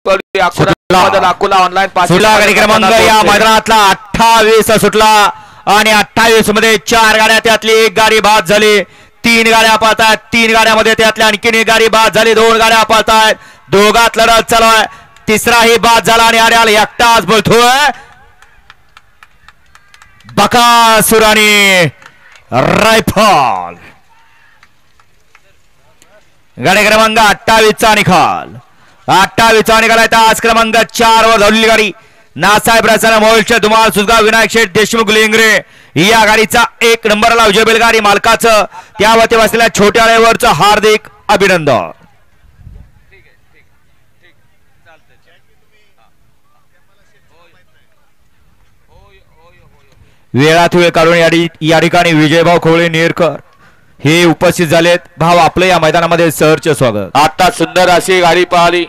Akola online सुटला गाडी क्रमांक या मैदानातला 28 सुटला आणि 28 मध्ये 4 गाड्या त्यातली एक गाडी बाद झाली. 3 गाड्या पळतायत. 3 गाड्यामध्ये त्यातल्या आणखीन एक गाडी बाद झाली. 2 गाड्या पळतायत. दोघात लढत चालू आहे. तिसराही बाद झाला आणि आर्याल एकटाच बोलतोय. बकासूर आणि रायफल गाडी क्रमांक 28 चा निकाल. 28 चा निकाल आहे. आज क्रमांक 4 वर धावलेली गाडी नासाहेब रसाना मोहोळचे धुमाळ सुजगाव विनायक शेठ देशमुख लेंगरे या गाडीचा 1 नंबरला विजय बैलगाडी मालकाचं त्यावरती बसलेल्या छोट्या आळेवरचं हार्दिक अभिनंदन. वेळात वेळ काढून या ठिकाणी विजयभाऊ खोळे नेरकर हे उपस्थित झालेत. भाव आपलं या मैदानामध्ये सहर्ष स्वागत. आता सुंदर अशी गाडी पळाली.